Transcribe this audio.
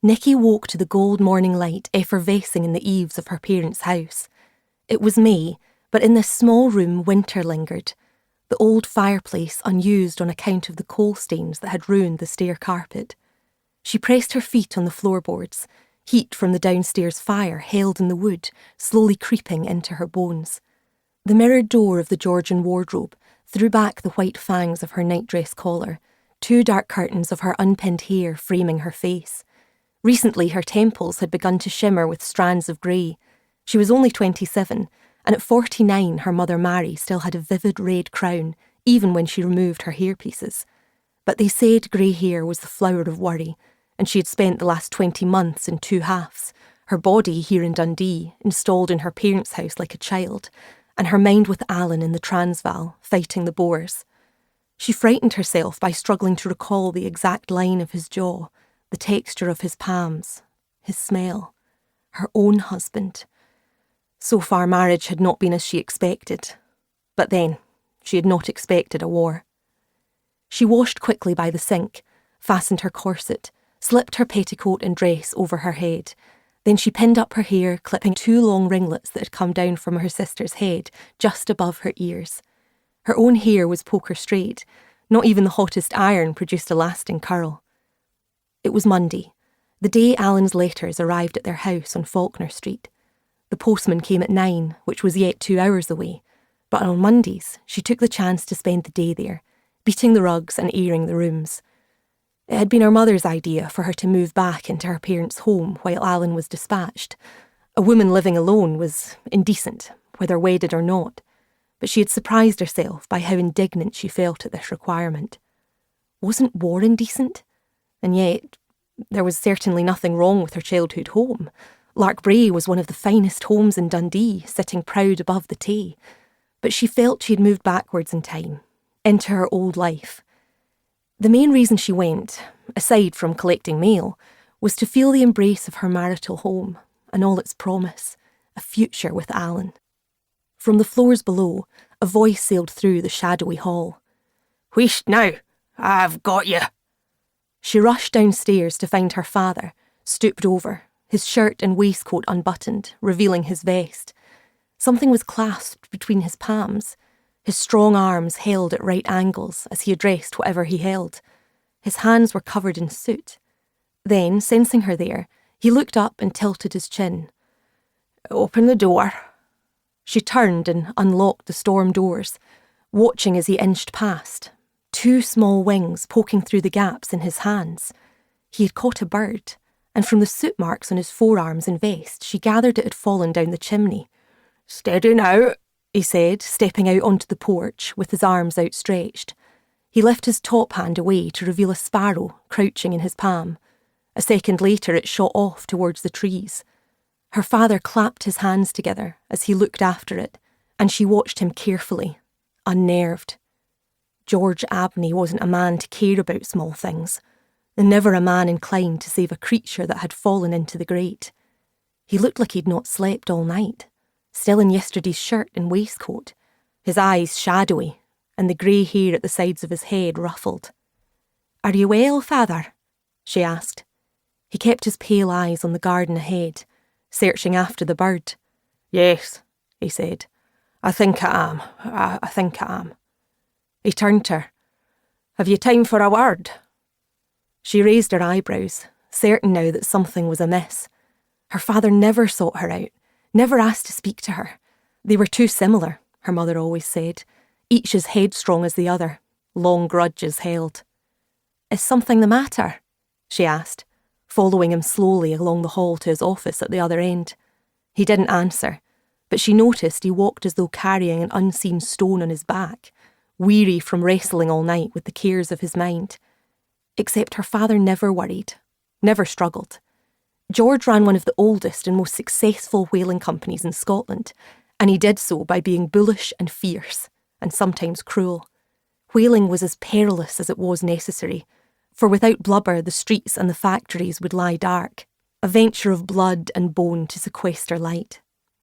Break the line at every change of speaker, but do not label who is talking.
Nicky woke to the gold morning light effervescing in the eaves of her parents' house. It was May, but in this small room winter lingered, the old fireplace unused on account of the coal stains that had ruined the stair carpet. She pressed her feet on the floorboards, heat from the downstairs fire held in the wood, slowly creeping into her bones. The mirrored door of the Georgian wardrobe threw back the white fangs of her nightdress collar, 2 dark curtains of her unpinned hair framing her face. Recently her temples had begun to shimmer with strands of grey. She was only 27, and at 49 her mother Mary still had a vivid red crown, even when she removed her hairpieces. But they said grey hair was the flower of worry, and she had spent the last 20 months in 2 halves, her body here in Dundee, installed in her parents' house like a child, and her mind with Alan in the Transvaal, fighting the Boers. She frightened herself by struggling to recall the exact line of his jaw, the texture of his palms, his smell, her own husband. So far marriage had not been as she expected. But then, she had not expected a war. She washed quickly by the sink, fastened her corset, slipped her petticoat and dress over her head. Then she pinned up her hair, clipping 2 long ringlets that had come down from her sister's head, just above her ears. Her own hair was poker straight. Not even the hottest iron produced a lasting curl. It was Monday, the day Alan's letters arrived at their house on Faulkner Street. The postman came at 9, which was yet 2 hours away, but on Mondays she took the chance to spend the day there, beating the rugs and airing the rooms. It had been her mother's idea for her to move back into her parents' home while Alan was dispatched. A woman living alone was indecent, whether wedded or not, but she had surprised herself by how indignant she felt at this requirement. Wasn't war indecent? And yet, there was certainly nothing wrong with her childhood home. Larkbrae was one of the finest homes in Dundee, sitting proud above the Tay. But she felt she had moved backwards in time, into her old life. The main reason she went, aside from collecting mail, was to feel the embrace of her marital home and all its promise, a future with Alan. From the floors below, a voice sailed through the shadowy hall. "Wheesht now, I've got you." She rushed downstairs to find her father, stooped over, his shirt and waistcoat unbuttoned, revealing his vest. Something was clasped between his palms, his strong arms held at right angles as he addressed whatever he held. His hands were covered in soot. Then, sensing her there, he looked up and tilted his chin. "Open the door." She turned and unlocked the storm doors, watching as he inched past, 2 small wings poking through the gaps in his hands. He had caught a bird, and from the soot marks on his forearms and vest, she gathered it had fallen down the chimney. "Steady now," he said, stepping out onto the porch with his arms outstretched. He lifted his top hand away to reveal a sparrow crouching in his palm. A second later it shot off towards the trees. Her father clapped his hands together as he looked after it, and she watched him carefully, unnerved. George Abney wasn't a man to care about small things, and never a man inclined to save a creature that had fallen into the grate. He looked like he'd not slept all night, still in yesterday's shirt and waistcoat, his eyes shadowy, and the grey hair at the sides of his head ruffled. "Are you well, father?" she asked. He kept his pale eyes on the garden ahead, searching after the bird. "Yes," he said. I think I am. I think I am." He turned to her. "Have you time for a word?" She raised her eyebrows, certain now that something was amiss. Her father never sought her out, never asked to speak to her. They were too similar, her mother always said, each as headstrong as the other, long grudges held. "Is something the matter?" she asked, following him slowly along the hall to his office at the other end. He didn't answer, but she noticed he walked as though carrying an unseen stone on his back, weary from wrestling all night with the cares of his mind. Except her father never worried, never struggled. George ran one of the oldest and most successful whaling companies in Scotland, and he did so by being bullish and fierce, and sometimes cruel. Whaling was as perilous as it was necessary, for without blubber the streets and the factories would lie dark, a venture of blood and bone to sequester light.